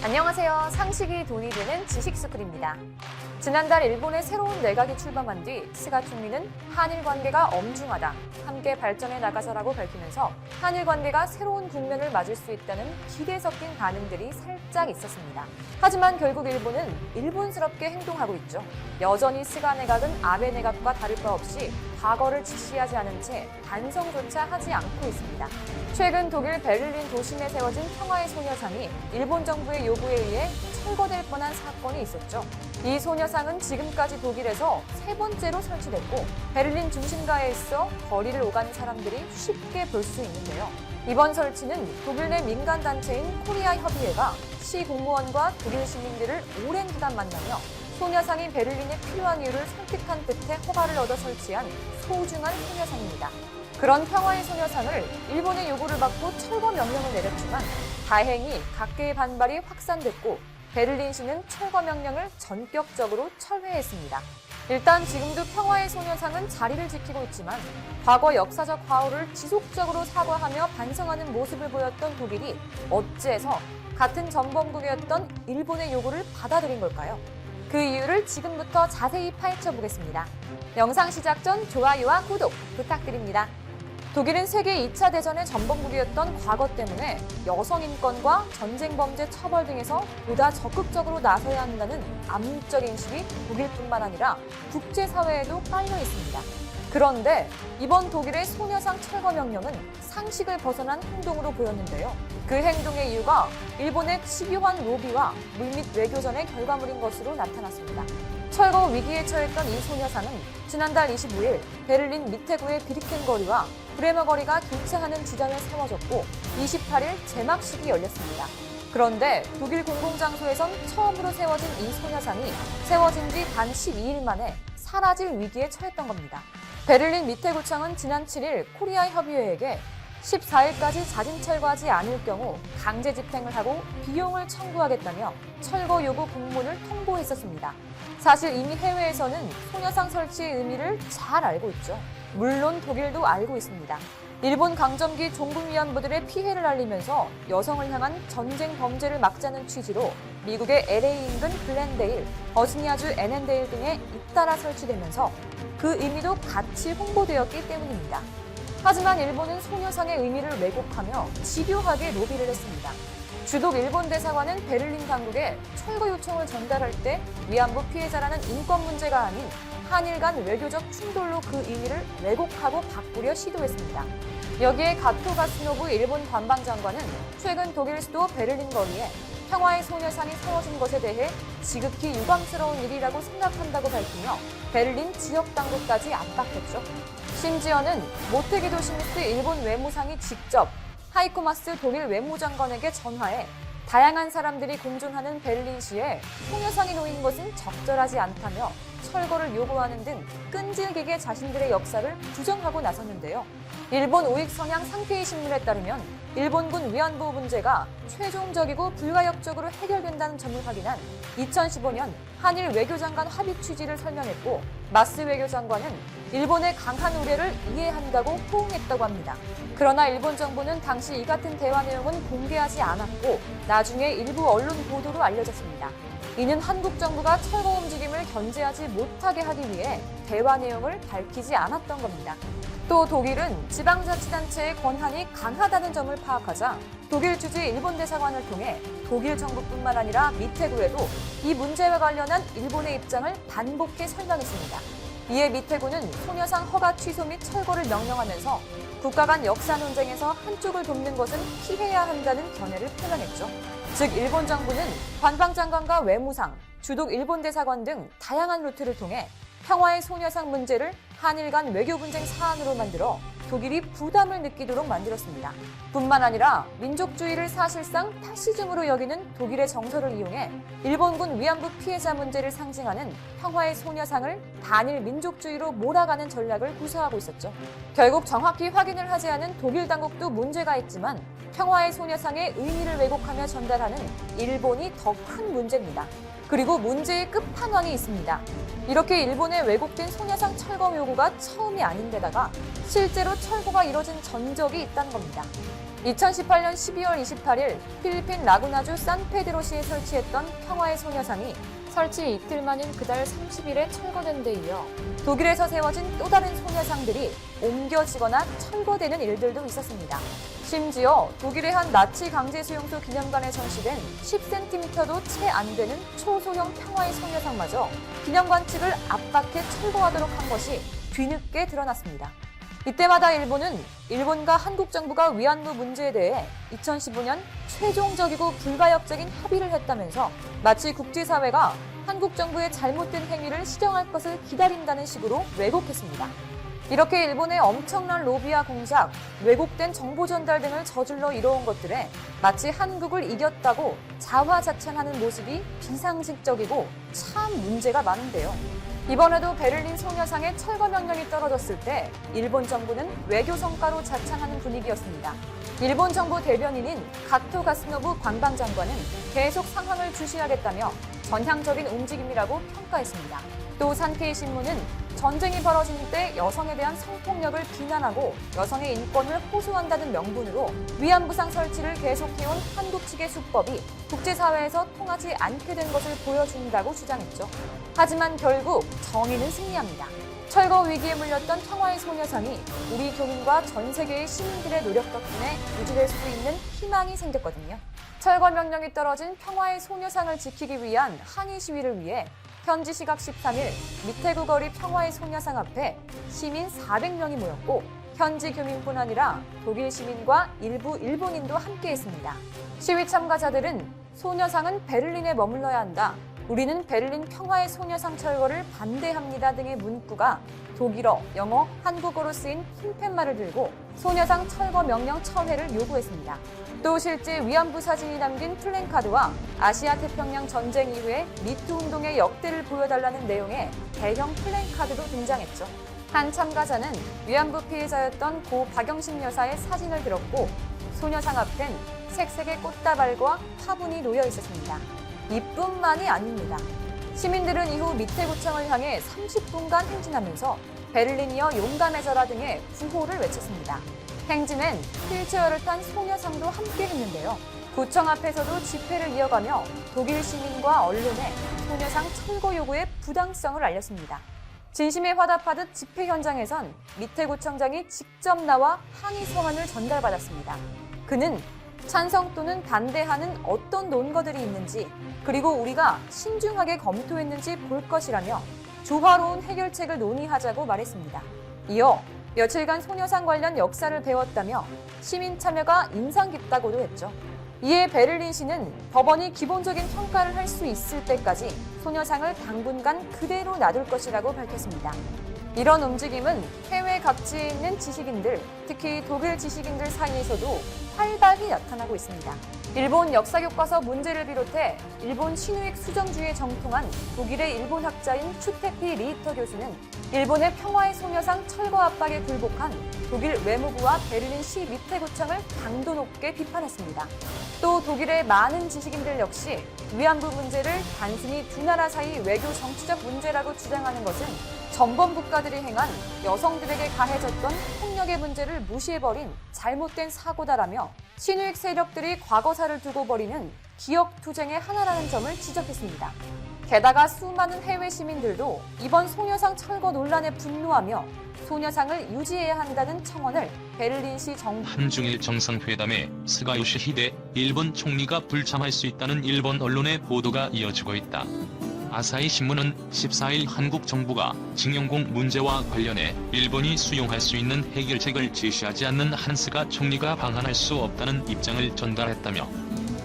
안녕하세요. 상식이 돈이 되는 지식스쿨입니다. 지난달 일본의 새로운 내각이 출범한 뒤 스가 총리는 한일 관계가 엄중하다, 함께 발전해 나가자라고 밝히면서 한일 관계가 새로운 국면을 맞을 수 있다는 기대 섞인 반응들이 살짝 있었습니다. 하지만 결국 일본은 일본스럽게 행동하고 있죠. 여전히 스가 내각은 아베 내각과 다를 바 없이 과거를 직시하지 않은 채 반성조차 하지 않고 있습니다. 최근 독일 베를린 도심에 세워진 평화의 소녀상이 일본 정부의 요구에 의해 철거될 뻔한 사건이 있었죠. 이 소녀상은 지금까지 독일에서 세 번째로 설치됐고 베를린 중심가에 있어 거리를 오가는 사람들이 쉽게 볼 수 있는데요. 이번 설치는 독일 내 민간단체인 코리아 협의회가 시 공무원과 독일 시민들을 오랜 기간 만나며 소녀상이 베를린에 필요한 이유를 설득한 끝에 허가를 얻어 설치한 소중한 소녀상입니다. 그런 평화의 소녀상을 일본의 요구를 받고 철거 명령을 내렸지만 다행히 각계의 반발이 확산됐고 베를린시는 철거 명령을 전격적으로 철회했습니다. 일단 지금도 평화의 소녀상은 자리를 지키고 있지만 과거 역사적 과오를 지속적으로 사과하며 반성하는 모습을 보였던 독일이 어째서 같은 전범국이었던 일본의 요구를 받아들인 걸까요? 그 이유를 지금부터 자세히 파헤쳐 보겠습니다. 영상 시작 전 좋아요와 구독 부탁드립니다. 독일은 세계 2차 대전의 전범국이었던 과거 때문에 여성 인권과 전쟁 범죄 처벌 등에서 보다 적극적으로 나서야 한다는 암묵적 인식이 독일뿐만 아니라 국제사회에도 깔려 있습니다. 그런데 이번 독일의 소녀상 철거 명령은 상식을 벗어난 행동으로 보였는데요. 그 행동의 이유가 일본의 집요한 로비와 물밑 외교전의 결과물인 것으로 나타났습니다. 철거 위기에 처했던 이 소녀상은 지난달 25일 베를린 미테구의 비리켄 거리와 브레머 거리가 교차하는 지점에 세워졌고 28일 제막식이 열렸습니다. 그런데 독일 공공장소에선 처음으로 세워진 이 소녀상이 세워진 지 단 12일 만에 사라질 위기에 처했던 겁니다. 베를린 미테구청은 지난 7일 코리아 협의회에게 14일까지 자진 철거하지 않을 경우 강제 집행을 하고 비용을 청구하겠다며 철거 요구 공문을 통보했었습니다. 사실 이미 해외에서는 소녀상 설치의 의미를 잘 알고 있죠. 물론 독일도 알고 있습니다. 일본 강점기 종군위안부들의 피해를 알리면서 여성을 향한 전쟁 범죄를 막자는 취지로 미국의 LA 인근 글렌데일, 버지니아주 애넨데일 등에 잇따라 설치되면서 그 의미도 같이 홍보되었기 때문입니다. 하지만 일본은 소녀상의 의미를 왜곡하며 집요하게 로비를 했습니다. 주독 일본 대사관은 베를린 당국에 철거 요청을 전달할 때 위안부 피해자라는 인권 문제가 아닌 한일 간 외교적 충돌로 그 의미를 왜곡하고 바꾸려 시도했습니다. 여기에 가토 가스노부 일본 관방장관은 최근 독일 수도 베를린 거리에 평화의 소녀상이 세워진 것에 대해 지극히 유감스러운 일이라고 생각한다고 밝히며 베를린 지역 당국까지 압박했죠. 심지어는 모테기 도시미스 일본 외무상이 직접 하이코 마스 독일 외무장관에게 전화해 다양한 사람들이 공존하는 베를린시에 소녀상이 놓인 것은 적절하지 않다며 철거를 요구하는 등 끈질기게 자신들의 역사를 부정하고 나섰는데요. 일본 오익 성향 상케이 신문에 따르면 일본군 위안부 문제가 최종적이고 불가역적으로 해결된다는 점을 확인한 2015년 한일 외교장관 합의 취지를 설명했고 마스 외교장관은 일본의 강한 우려를 이해한다고 호응했다고 합니다. 그러나 일본 정부는 당시 이 같은 대화 내용은 공개하지 않았고 나중에 일부 언론 보도로 알려졌습니다. 이는 한국 정부가 철거 움직임을 견제하지 못하게 하기 위해 대화 내용을 밝히지 않았던 겁니다. 또 독일은 지방자치단체의 권한이 강하다는 점을 파악하자 독일 주재 일본 대사관을 통해 독일 정부뿐만 아니라 미테구에도 이 문제와 관련한 일본의 입장을 반복해 설명했습니다. 이에 미테구는 소녀상 허가 취소 및 철거를 명령하면서 국가 간 역사 논쟁에서 한쪽을 돕는 것은 피해야 한다는 견해를 표명했죠. 즉 일본 정부는 관방장관과 외무상, 주독 일본 대사관 등 다양한 루트를 통해 평화의 소녀상 문제를 한일 간 외교 분쟁 사안으로 만들어 독일이 부담을 느끼도록 만들었습니다. 뿐만 아니라 민족주의를 사실상 파시즘으로 여기는 독일의 정서를 이용해 일본군 위안부 피해자 문제를 상징하는 평화의 소녀상을 단일 민족주의로 몰아가는 전략을 구사하고 있었죠. 결국 정확히 확인을 하지 않은 독일 당국도 문제가 있지만 평화의 소녀상의 의미를 왜곡하며 전달하는 일본이 더 큰 문제입니다. 그리고 문제의 끝판왕이 있습니다. 이렇게 일본의 왜곡된 소녀상 철거 요구가 처음이 아닌데다가 실제로 철거가 이뤄진 전적이 있다는 겁니다. 2018년 12월 28일 필리핀 라구나주 산페드로시에 설치했던 평화의 소녀상이 설치 이틀 만인 그달 30일에 철거된 데 이어 독일에서 세워진 또 다른 소녀상들이 옮겨지거나 철거되는 일들도 있었습니다. 심지어 독일의 한 나치 강제 수용소 기념관에 전시된 10cm도 채 안 되는 초소형 평화의 소녀상마저 기념관 측을 압박해 철거하도록 한 것이 뒤늦게 드러났습니다. 이때마다 일본과 한국 정부가 위안부 문제에 대해 2015년 최종적이고 불가역적인 합의를 했다면서 마치 국제사회가 한국 정부의 잘못된 행위를 시정할 것을 기다린다는 식으로 왜곡했습니다. 이렇게 일본의 엄청난 로비와 공작, 왜곡된 정보 전달 등을 저질러 이뤄온 것들에 마치 한국을 이겼다고 자화자찬하는 모습이 비상식적이고 참 문제가 많은데요. 이번에도 베를린 소녀상의 철거 명령이 떨어졌을 때 일본 정부는 외교 성과로 자찬하는 분위기였습니다. 일본 정부 대변인인 가토 가스노부 관방장관은 계속 상황을 주시하겠다며 전향적인 움직임이라고 평가했습니다. 또 산케이 신문은 전쟁이 벌어진 때 여성에 대한 성폭력을 비난하고 여성의 인권을 호소한다는 명분으로 위안부상 설치를 계속해온 한국 측의 수법이 국제사회에서 통하지 않게 된 것을 보여준다고 주장했죠. 하지만 결국 정의는 승리합니다. 철거 위기에 물렸던 평화의 소녀상이 우리 교민과 전 세계의 시민들의 노력 덕분에 유지될 수 있는 희망이 생겼거든요. 철거 명령이 떨어진 평화의 소녀상을 지키기 위한 항의 시위를 위해 현지 시각 13일 미테구 거리 평화의 소녀상 앞에 시민 400명이 모였고 현지 교민뿐 아니라 독일 시민과 일부 일본인도 함께했습니다. 시위 참가자들은 소녀상은 베를린에 머물러야 한다. 우리는 베를린 평화의 소녀상 철거를 반대합니다 등의 문구가 독일어, 영어, 한국어로 쓰인 흰팻말을 들고 소녀상 철거 명령 철회를 요구했습니다. 또 실제 위안부 사진이 담긴 플랜카드와 아시아 태평양 전쟁 이후의 미투 운동의 역대를 보여달라는 내용의 대형 플랜카드도 등장했죠. 한 참가자는 위안부 피해자였던 고 박영신 여사의 사진을 들었고 소녀상 앞엔 색색의 꽃다발과 화분이 놓여 있었습니다. 이뿐만이 아닙니다. 시민들은 이후 미테구청을 향해 30분간 행진하면서 베를린이여 용감해져라 등의 구호를 외쳤습니다. 행진엔 휠체어를 탄 소녀상도 함께 했는데요. 구청 앞에서도 집회를 이어가며 독일 시민과 언론에 소녀상 철거 요구의 부당성을 알렸습니다. 진심에 화답하듯 집회 현장에선 미테구청장이 직접 나와 항의 서한을 전달받았습니다. 그는 찬성 또는 반대하는 어떤 논거들이 있는지 그리고 우리가 신중하게 검토했는지 볼 것이라며 조화로운 해결책을 논의하자고 말했습니다. 이어 며칠간 소녀상 관련 역사를 배웠다며 시민 참여가 인상 깊다고도 했죠. 이에 베를린시는 법원이 기본적인 평가를 할 수 있을 때까지 소녀상을 당분간 그대로 놔둘 것이라고 밝혔습니다. 이런 움직임은 해외 각지에 있는 지식인들, 특히 독일 지식인들 사이에서도 활발히 나타나고 있습니다. 일본 역사교과서 문제를 비롯해 일본 신우익 수정주의에 정통한 독일의 일본 학자인 추테피 리히터 교수는 일본의 평화의 소녀상 철거 압박에 굴복한 독일 외무부와 베를린시 미테구청을 강도 높게 비판했습니다. 또 독일의 많은 지식인들 역시 위안부 문제를 단순히 두 나라 사이 외교 정치적 문제라고 주장하는 것은 전범 국가들이 행한 여성들에게 가해졌던 폭력의 문제를 무시해버린 잘못된 사고다라며 신우익 세력들이 과거사를 두고 벌이는 기억투쟁의 하나라는 점을 지적했습니다. 게다가 수많은 해외 시민들도 이번 소녀상 철거 논란에 분노하며 소녀상을 유지해야 한다는 청원을 베를린시 정부 한중일 정상회담에 스가 요시히데 일본 총리가 불참할 수 있다는 일본 언론의 보도가 이어지고 있다. 아사히 신문은 14일 한국 정부가 징용공 문제와 관련해 일본이 수용할 수 있는 해결책을 제시하지 않는 한 스가 총리가 방한할 수 없다는 입장을 전달했다며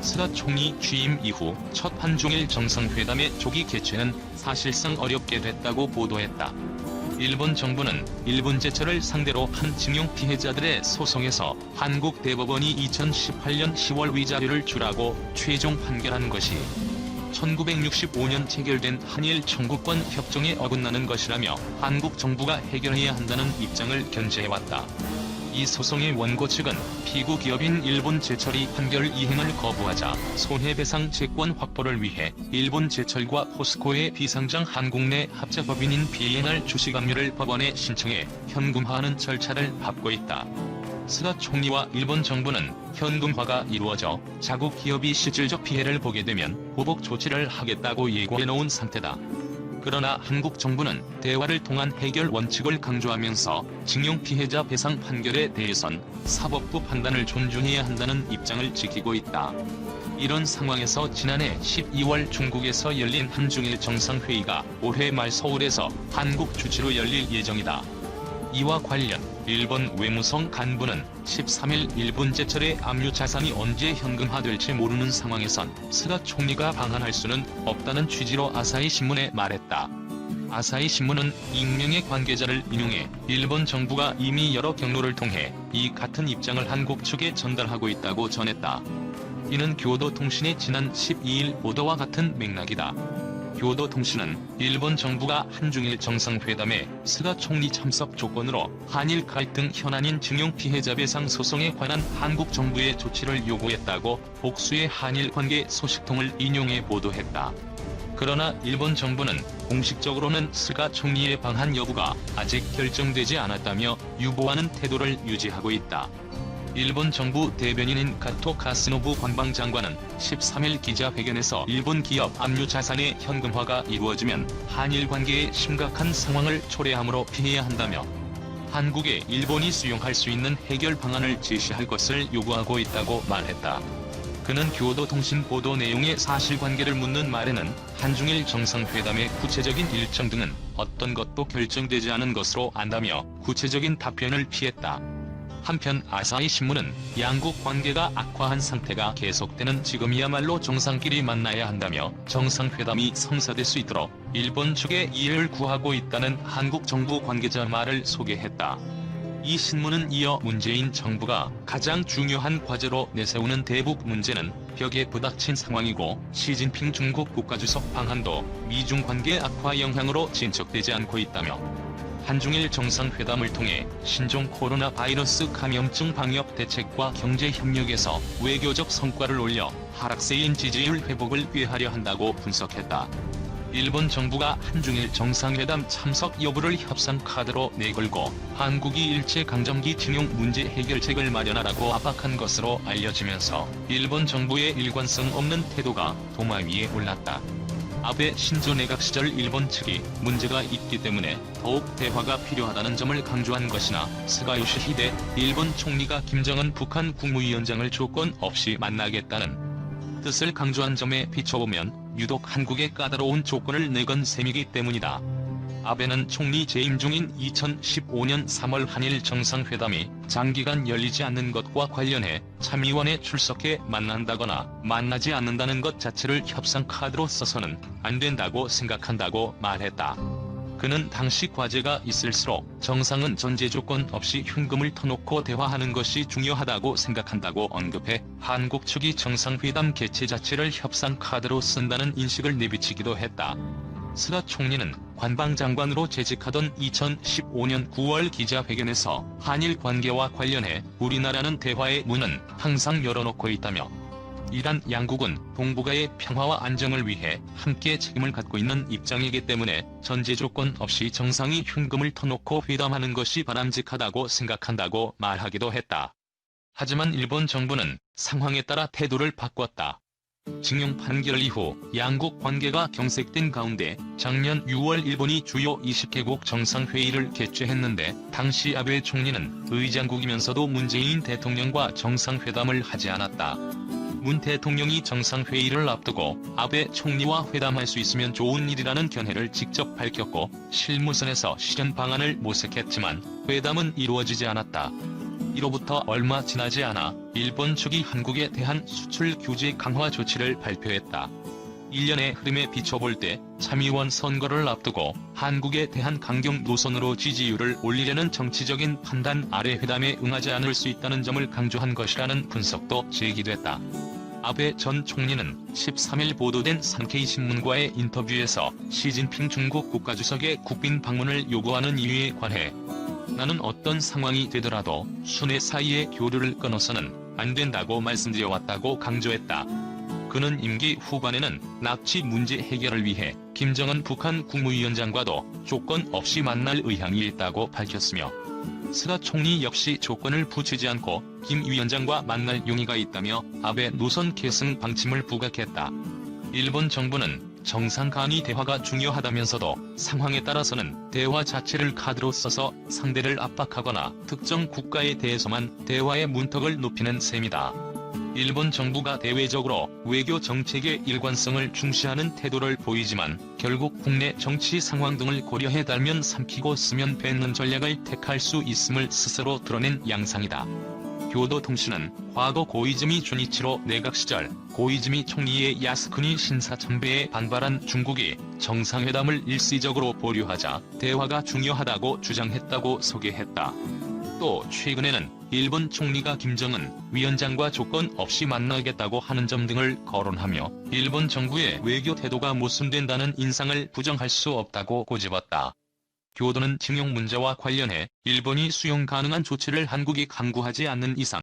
스가 총리 취임 이후 첫 한중일 정상회담의 조기 개최는 사실상 어렵게 됐다고 보도했다. 일본 정부는 일본 제철을 상대로 한 징용 피해자들의 소송에서 한국 대법원이 2018년 10월 위자료를 주라고 최종 판결한 것이 1965년 체결된 한일 청구권 협정에 어긋나는 것이라며 한국 정부가 해결해야 한다는 입장을 견지해왔다. 이 소송의 원고 측은 피고 기업인 일본 제철이 판결 이행을 거부하자 손해배상 채권 확보를 위해 일본 제철과 포스코의 비상장 한국내 합작법인인 B&R 주식압류를 법원에 신청해 현금화하는 절차를 밟고 있다. 스가 총리와 일본 정부는 현금화가 이루어져 자국 기업이 실질적 피해를 보게 되면 보복 조치를 하겠다고 예고해놓은 상태다. 그러나 한국 정부는 대화를 통한 해결 원칙을 강조하면서 징용 피해자 배상 판결에 대해선 사법부 판단을 존중해야 한다는 입장을 지키고 있다. 이런 상황에서 지난해 12월 중국에서 열린 한중일 정상회의가 올해 말 서울에서 한국 주치로 열릴 예정이다. 이와 관련 일본 외무성 간부는 13일 일본 제철의 압류 자산이 언제 현금화될지 모르는 상황에선 스가 총리가 방한할 수는 없다는 취지로 아사히 신문에 말했다. 아사히 신문은 익명의 관계자를 인용해 일본 정부가 이미 여러 경로를 통해 이 같은 입장을 한국 측에 전달하고 있다고 전했다. 이는 교도통신의 지난 12일 보도와 같은 맥락이다. 교도통신은 일본 정부가 한중일 정상회담에 스가 총리 참석 조건으로 한일 갈등 현안인 징용 피해자 배상 소송에 관한 한국 정부의 조치를 요구했다고 복수의 한일 관계 소식통을 인용해 보도했다. 그러나 일본 정부는 공식적으로는 스가 총리의 방한 여부가 아직 결정되지 않았다며 유보하는 태도를 유지하고 있다. 일본 정부 대변인인 가토 가스노부 관방장관은 13일 기자회견에서 일본 기업 압류 자산의 현금화가 이루어지면 한일 관계에 심각한 상황을 초래함으로 피해야 한다며 한국에 일본이 수용할 수 있는 해결 방안을 제시할 것을 요구하고 있다고 말했다. 그는 교도통신 보도 내용의 사실관계를 묻는 말에는 한중일 정상회담의 구체적인 일정 등은 어떤 것도 결정되지 않은 것으로 안다며 구체적인 답변을 피했다. 한편 아사히 신문은 양국 관계가 악화한 상태가 계속되는 지금이야말로 정상끼리 만나야 한다며 정상회담이 성사될 수 있도록 일본 측에 이해를 구하고 있다는 한국 정부 관계자 말을 소개했다. 이 신문은 이어 문재인 정부가 가장 중요한 과제로 내세우는 대북 문제는 벽에 부닥친 상황이고 시진핑 중국 국가주석 방한도 미중 관계 악화 영향으로 진척되지 않고 있다며 한중일 정상회담을 통해 신종 코로나 바이러스 감염증 방역 대책과 경제 협력에서 외교적 성과를 올려 하락세인 지지율 회복을 꾀하려 한다고 분석했다. 일본 정부가 한중일 정상회담 참석 여부를 협상 카드로 내걸고 한국이 일제강점기 징용 문제 해결책을 마련하라고 압박한 것으로 알려지면서 일본 정부의 일관성 없는 태도가 도마 위에 올랐다. 아베 신조 내각 시절 일본 측이 문제가 있기 때문에 더욱 대화가 필요하다는 점을 강조한 것이나 스가 요시히데 일본 총리가 김정은 북한 국무위원장을 조건 없이 만나겠다는 뜻을 강조한 점에 비춰보면 유독 한국에 까다로운 조건을 내건 셈이기 때문이다. 아베는 총리 재임 중인 2015년 3월 한일 정상회담이 장기간 열리지 않는 것과 관련해 참의원에 출석해 만난다거나 만나지 않는다는 것 자체를 협상 카드로 써서는 안 된다고 생각한다고 말했다. 그는 당시 과제가 있을수록 정상은 전제 조건 없이 흉금을 터놓고 대화하는 것이 중요하다고 생각한다고 언급해 한국 측이 정상회담 개최 자체를 협상 카드로 쓴다는 인식을 내비치기도 했다. 스가 총리는 관방장관으로 재직하던 2015년 9월 기자회견에서 한일 관계와 관련해 우리나라는 대화의 문은 항상 열어놓고 있다며 이란 양국은 동북아의 평화와 안정을 위해 함께 책임을 갖고 있는 입장이기 때문에 전제 조건 없이 정상이 흉금을 터놓고 회담하는 것이 바람직하다고 생각한다고 말하기도 했다. 하지만 일본 정부는 상황에 따라 태도를 바꿨다. 징용 판결 이후 양국 관계가 경색된 가운데 작년 6월 일본이 주요 20개국 정상회의를 개최했는데 당시 아베 총리는 의장국이면서도 문재인 대통령과 정상회담을 하지 않았다. 문 대통령이 정상회의를 앞두고 아베 총리와 회담할 수 있으면 좋은 일이라는 견해를 직접 밝혔고 실무선에서 실현 방안을 모색했지만 회담은 이루어지지 않았다. 이로부터 얼마 지나지 않아 일본 측이 한국에 대한 수출 규제 강화 조치를 발표했다. 1년의 흐름에 비춰볼 때 참의원 선거를 앞두고 한국에 대한 강경 노선으로 지지율을 올리려는 정치적인 판단 아래 회담에 응하지 않을 수 있다는 점을 강조한 것이라는 분석도 제기됐다. 아베 전 총리는 13일 보도된 산케이신문과의 인터뷰에서 시진핑 중국 국가주석의 국빈 방문을 요구하는 이유에 관해 나는 어떤 상황이 되더라도 순회 사이에 교류를 끊어서는 안 된다고 말씀드려왔다고 강조했다. 그는 임기 후반에는 납치 문제 해결을 위해 김정은 북한 국무위원장과도 조건 없이 만날 의향이 있다고 밝혔으며 스가 총리 역시 조건을 붙이지 않고 김 위원장과 만날 용의가 있다며 아베 노선 계승 방침을 부각했다. 일본 정부는 정상 간의 대화가 중요하다면서도 상황에 따라서는 대화 자체를 카드로 써서 상대를 압박하거나 특정 국가에 대해서만 대화의 문턱을 높이는 셈이다. 일본 정부가 대외적으로 외교 정책의 일관성을 중시하는 태도를 보이지만 결국 국내 정치 상황 등을 고려해 달면 삼키고 쓰면 뱉는 전략을 택할 수 있음을 스스로 드러낸 양상이다. 교도통신은 과거 고이즈미 주니치로 내각 시절 고이즈미 총리의 야스쿠니 신사참배에 반발한 중국이 정상회담을 일시적으로 보류하자 대화가 중요하다고 주장했다고 소개했다. 또 최근에는 일본 총리가 김정은 위원장과 조건 없이 만나겠다고 하는 점 등을 거론하며 일본 정부의 외교 태도가 모순된다는 인상을 부정할 수 없다고 꼬집었다. 교도는 징용 문제와 관련해 일본이 수용 가능한 조치를 한국이 강구하지 않는 이상